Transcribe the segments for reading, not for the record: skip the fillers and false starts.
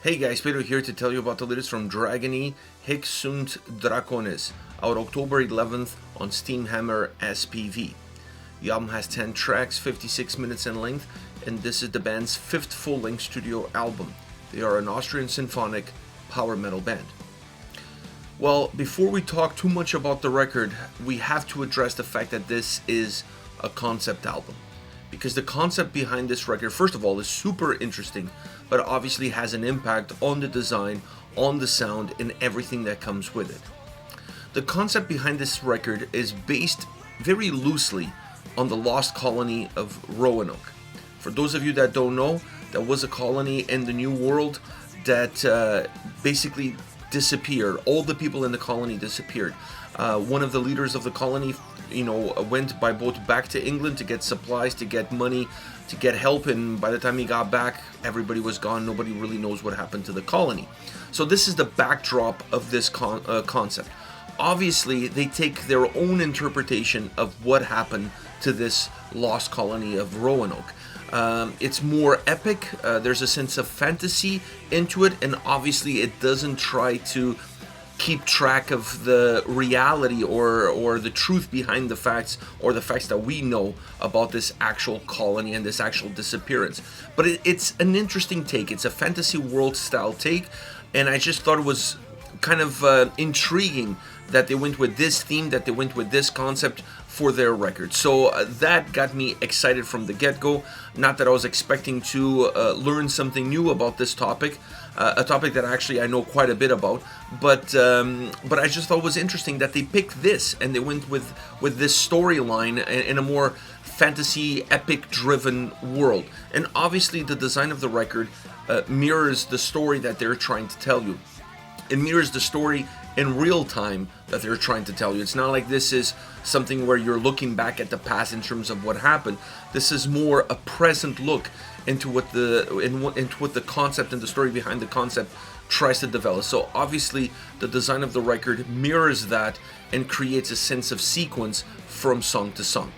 Hey guys, Pedro here to tell you about the latest from Dragony, Hic Svnt Dracones, out October 11th on Steam Hammer SPV. The album has 10 tracks, 56 minutes in length, and this is the band's 5th full-length studio album. They are an Austrian symphonic power metal band. Well, before we talk too much about the record, we have to address the fact that this is a concept album. Because the concept behind this record, first of all, is super interesting, but obviously has an impact on the design, on the sound, and everything that comes with it. The concept behind this record is based very loosely on the lost colony of Roanoke. For those of you that don't know, that was a colony in the New World that basically disappeared. All the people in the colony disappeared. One of the leaders of the colony, went by boat back to England to get supplies, to get money, to get help, and by the time he got back, everybody was gone. Nobody really knows what happened to the colony. So this is the backdrop of this concept. Obviously, they take their own interpretation of what happened to this lost colony of Roanoke. It's more epic, there's a sense of fantasy into it, and obviously it doesn't try to keep track of the reality or the truth behind the facts, or the facts that we know about this actual colony and this actual disappearance. But it's an interesting take. It's a fantasy world style take, and I just thought it was kind of intriguing that they went with this theme, that they went with this concept for their record. So that got me excited from the get-go. Not that I was expecting to learn something new about this topic, a topic that actually I know quite a bit about, but I just thought it was interesting that they picked this and they went with this storyline in a more fantasy, epic-driven world. And obviously the design of the record mirrors the story that they're trying to tell you. It mirrors the story in real time that they're trying to tell you. It's not like this is something where you're looking back at the past in terms of what happened. This is more a present look into what the concept and the story behind the concept tries to develop. So obviously the design of the record mirrors that and creates a sense of sequence from song to song.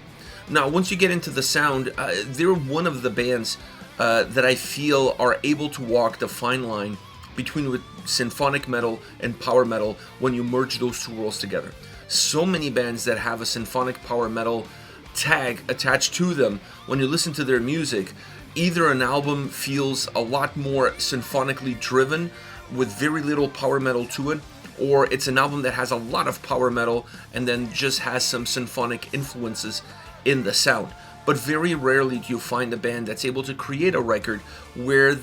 Now, once you get into the sound, they're one of the bands that I feel are able to walk the fine line between symphonic metal and power metal when you merge those two worlds together. So many bands that have a symphonic power metal tag attached to them, when you listen to their music, either an album feels a lot more symphonically driven with very little power metal to it, or it's an album that has a lot of power metal and then just has some symphonic influences in the sound. But very rarely do you find a band that's able to create a record where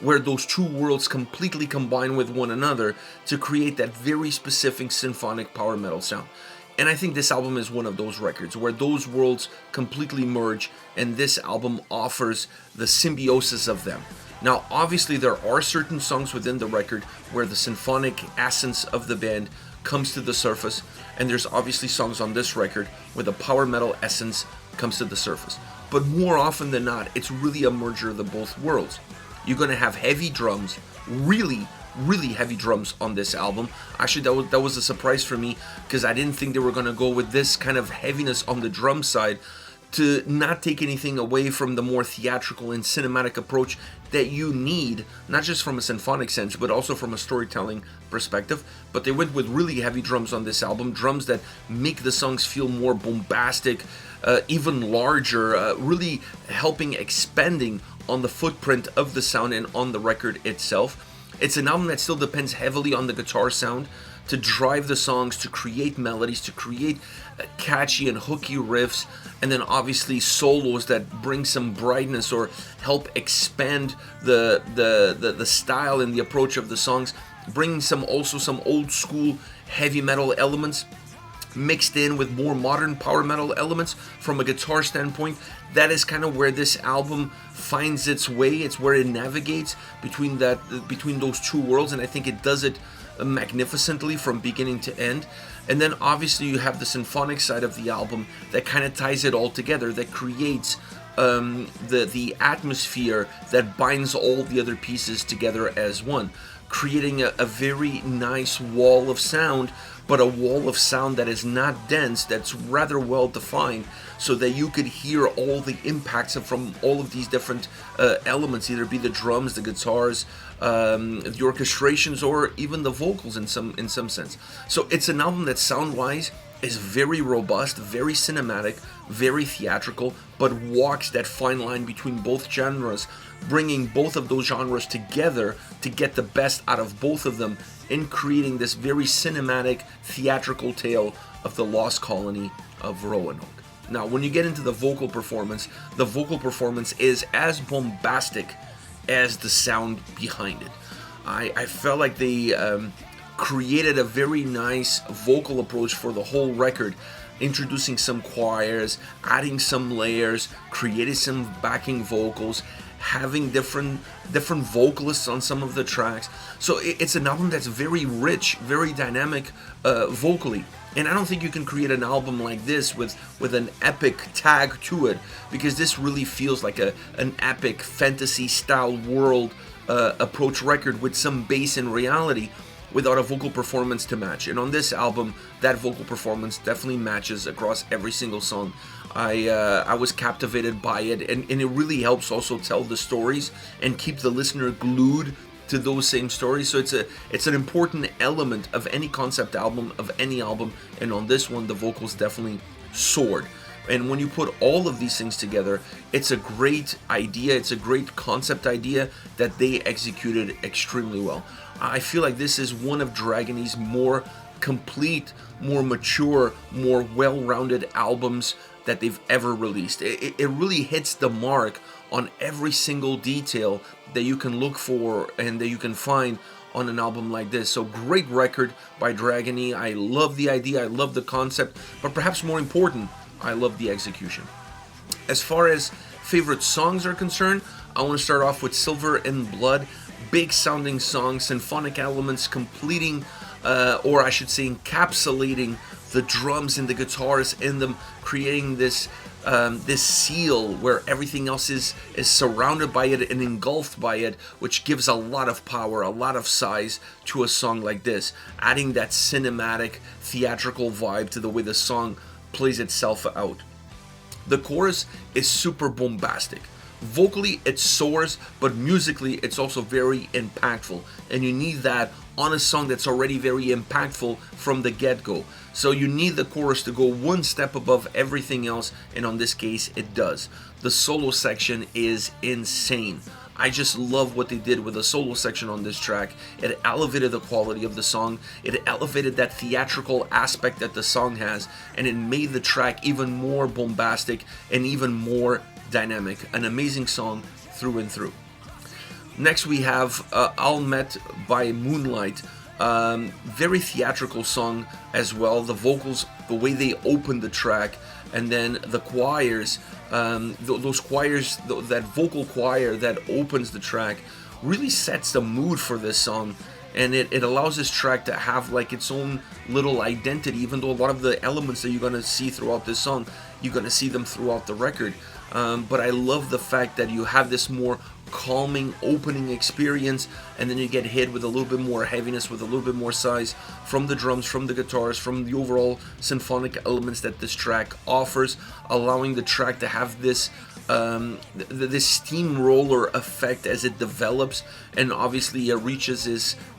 where those two worlds completely combine with one another to create that very specific symphonic power metal sound. And I think this album is one of those records where those worlds completely merge, and this album offers the symbiosis of them. Now, obviously, there are certain songs within the record where the symphonic essence of the band comes to the surface, and there's obviously songs on this record where the power metal essence comes to the surface. But more often than not, it's really a merger of the both worlds. You're going to have heavy drums, really heavy drums on this album. Actually, that was a surprise for me, because I didn't think they were going to go with this kind of heaviness on the drum side to not take anything away from the more theatrical and cinematic approach that you need, not just from a symphonic sense, but also from a storytelling perspective. But they went with really heavy drums on this album, drums that make the songs feel more bombastic, even larger, really helping expanding on the footprint of the sound and on the record itself. It's an album that still depends heavily on the guitar sound to drive the songs, to create melodies, to create catchy and hooky riffs, and then obviously solos that bring some brightness or help expand the style and the approach of the songs, bringing some old school heavy metal elements mixed in with more modern power metal elements from a guitar standpoint. That is kind of where this album finds its way. It's where it navigates between those two worlds, and I think it does it magnificently from beginning to end. And then obviously you have the symphonic side of the album that kind of ties it all together, that creates the atmosphere that binds all the other pieces together as one, creating a very nice wall of sound but a wall of sound that is not dense, that's rather well defined, so that you could hear all the impacts from all of these different elements, either be the drums, the guitars, the orchestrations, or even the vocals in some sense. So it's an album that sound-wise is very robust, very cinematic, very theatrical, but walks that fine line between both genres, bringing both of those genres together to get the best out of both of them in creating this very cinematic, theatrical tale of the lost colony of Roanoke. Now, when you get into the vocal performance is as bombastic as the sound behind it. I felt like they created a very nice vocal approach for the whole record, introducing some choirs, adding some layers, creating some backing vocals, having different vocalists on some of the tracks. So it's an album that's very rich, very dynamic vocally. And I don't think you can create an album like this with an epic tag to it, because this really feels like an epic fantasy style world approach record with some bass in reality, without a vocal performance to match. And on this album, that vocal performance definitely matches across every single song. I was captivated by it, and it really helps also tell the stories and keep the listener glued to those same stories. So it's an important element of any concept album, of any album, and on this one, the vocals definitely soared. And when you put all of these things together, it's a great idea, it's a great concept idea that they executed extremely well. I feel like this is one of Dragony's more complete, more mature, more well-rounded albums that they've ever released. It really hits the mark on every single detail that you can look for and that you can find on an album like this. So great record by Dragony. I love the idea, I love the concept, but perhaps more important, I love the execution. As far as favorite songs are concerned, I want to start off with Silver and Blood. Big sounding song, symphonic elements completing, or I should say encapsulating the drums and the guitars in them, creating this seal where everything else is surrounded by it and engulfed by it, which gives a lot of power, a lot of size to a song like this, adding that cinematic, theatrical vibe to the way the song plays itself out. The chorus is super bombastic. Vocally it soars, but musically it's also very impactful, and you need that on a song that's already very impactful from the get-go. So you need the chorus to go one step above everything else, and on this case it does. The solo section is insane. I just love what they did with the solo section on this track. It elevated the quality of the song, it elevated that theatrical aspect that the song has, and it made the track even more bombastic and even more dynamic. An amazing song through and through. Next we have All Met by Moonlight. Very theatrical song as well. The vocals, the way they open the track, and then the choirs, those choirs, that vocal choir that opens the track really sets the mood for this song, and it allows this track to have like its own little identity, even though a lot of the elements that you're going to see throughout this song, you're going to see them throughout the record. But I love the fact that you have this more calming opening experience, and then you get hit with a little bit more heaviness, with a little bit more size from the drums, from the guitars, from the overall symphonic elements that this track offers, allowing the track to have this this steamroller effect as it develops, and obviously it reaches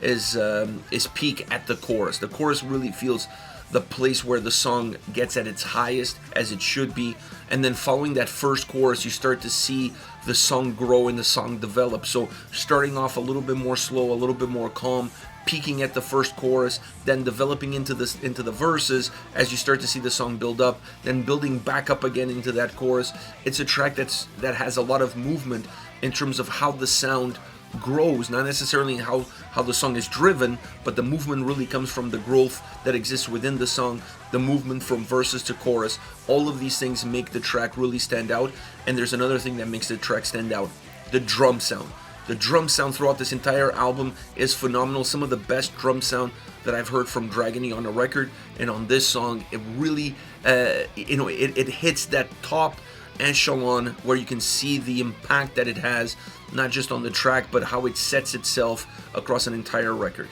its peak at the chorus. The chorus really feels the place where the song gets at its highest, as it should be, and then following that first chorus you start to see the song grow and the song develop. So starting off a little bit more slow, a little bit more calm, peaking at the first chorus, then developing into the verses as you start to see the song build up, then building back up again into that chorus. It's a track that has a lot of movement in terms of how the sound grows, not necessarily how the song is driven, but the movement really comes from the growth that exists within the song, the movement from verses to chorus. All of these things make the track really stand out. And there's another thing that makes the track stand out: the drum sound. The drum sound throughout this entire album is phenomenal. Some of the best drum sound that I've heard from Dragony on a record, and on this song it really it hits that top echelon where you can see the impact that it has, not just on the track, but how it sets itself across an entire record.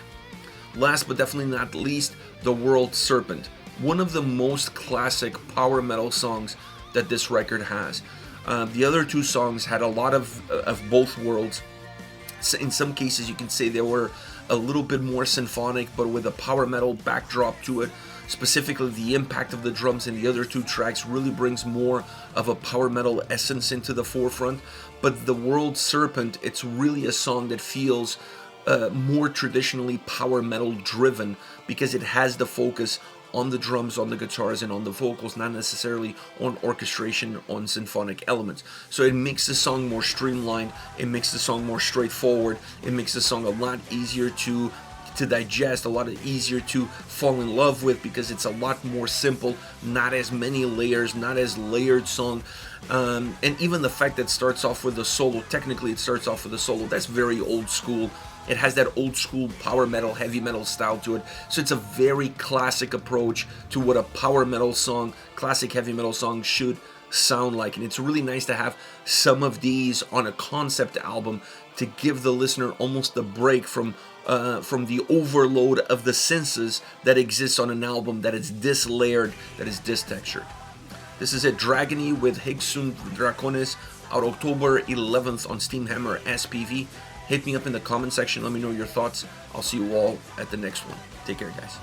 Last but definitely not least, the World Serpent, one of the most classic power metal songs that this record has. The other two songs had a lot of both worlds. In some cases, you can say they were a little bit more symphonic, but with a power metal backdrop to it. Specifically, the impact of the drums in the other two tracks really brings more of a power metal essence into the forefront. But the World Serpent, it's really a song that feels more traditionally power metal driven, because it has the focus on the drums, on the guitars, and on the vocals, not necessarily on orchestration, on symphonic elements. So it makes the song more streamlined, it makes the song more straightforward, it makes the song a lot easier to digest, a lot easier to fall in love with, because it's a lot more simple, not as many layers, not as layered song. And even the fact that it starts off with a solo, technically it starts off with a solo, that's very old school. It has that old school power metal, heavy metal style to it. So it's a very classic approach to what a power metal song, classic heavy metal song should sound like. And it's really nice to have some of these on a concept album to give the listener almost a break from the overload of the senses that exists on an album that is this layered, that is this textured. This is it, Dragony with Hic Svnt Dracones, out October 11th on Steam Hammer SPV. Hit me up in the comment section, let me know your thoughts. I'll see you all at the next one. Take care, guys.